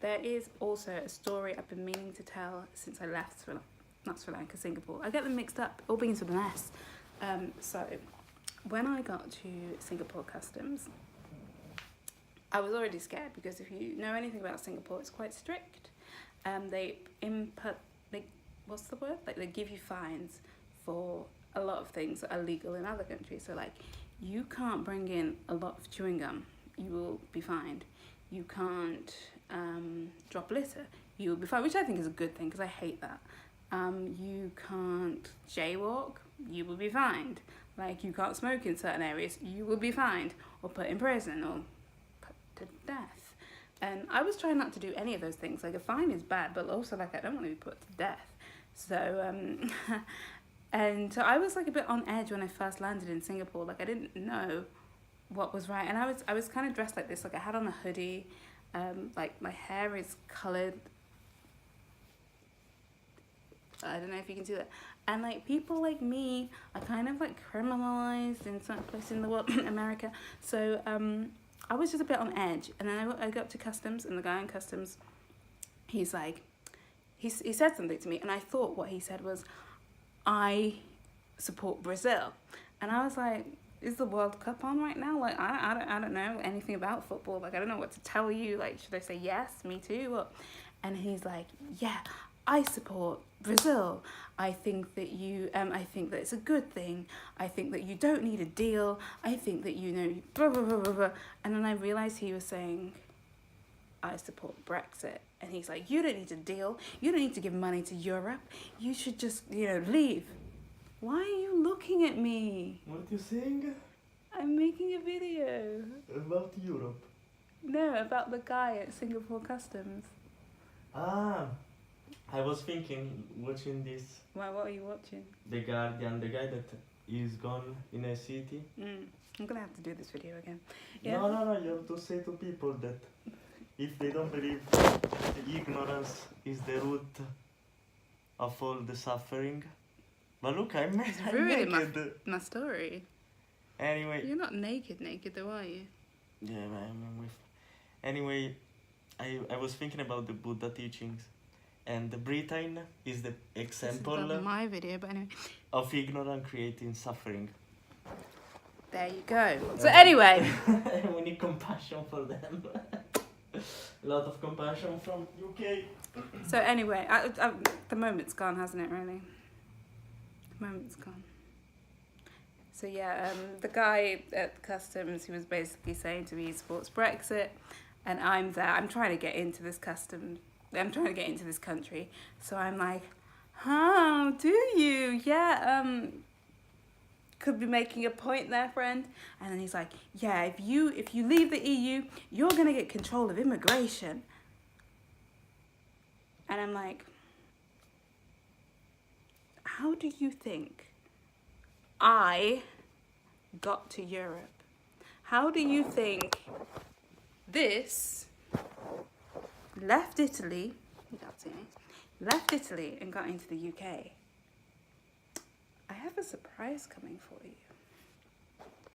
there is also a story I've been meaning to tell since I left Sri Lanka, Singapore. I get them mixed up, all begins with an S. So when I got to Singapore Customs, I was already scared because if you know anything about Singapore, it's quite strict. They what's the word? Like, they give you fines for a lot of things that are legal in other countries. So like, you can't bring in a lot of chewing gum, you will be fined. You can't drop litter, you will be fined, which I think is a good thing because I hate that. You can't jaywalk, you will be fined. Like, you can't smoke in certain areas, you will be fined or put in prison or put to death. And I was trying not to do any of those things. Like, a fine is bad, but also like, I don't want to be put to death. So and so I was like a bit on edge when I first landed in Singapore. Like, I didn't know what was right, and I was kind of dressed like this. Like, I had on a hoodie, like my hair is coloured, I don't know if you can see that, and like, people like me are kind of like criminalized in certain places in the world, America. So I was just a bit on edge, and then I got up to customs, and the guy in customs, he's like, he said something to me, and I thought what he said was, I support Brazil. And I was like, is the World Cup on right now? Like, I don't know anything about football. Like, I don't know what to tell you. Like, should I say yes, me too? Or, and he's like, yeah, I support Brazil. I think that I think that it's a good thing. I think that you don't need a deal. I think that, you know, blah, blah, blah, blah, blah. And then I realized he was saying, I support Brexit. And he's like, you don't need a deal. You don't need to give money to Europe. You should just, you know, leave. Why are you looking at me? What are you saying? I'm making a video. About Europe? No, about the guy at Singapore Customs. Ah, I was thinking, watching this. Why, what are you watching? The Guardian, the guy that is gone in a city. I'm gonna have to do this video again. Yeah. No, you have to say to people that if they don't believe ignorance is the root of all the suffering. But look, I'm ruining naked. my story. Anyway. You're not naked though, are you? Yeah, I'm with. Anyway, I was thinking about the Buddha teachings, and Britain is the example this is my video, but anyway, of ignorance creating suffering. There you go. So anyway, we need compassion for them. A lot of compassion from UK. So anyway, the moment's gone, hasn't it? Really, the moment's gone. So yeah, the guy at customs, he was basically saying to me he supports Brexit, and I'm there. I'm trying to get into this I'm trying to get into this country. So I'm like, oh, do you? Yeah, could be making a point there, friend. And then he's like, yeah, if you leave the EU, you're gonna get control of immigration. And I'm like, how do you think I got to Europe? How do you think this left Italy, and got into the UK? I have a surprise coming for you.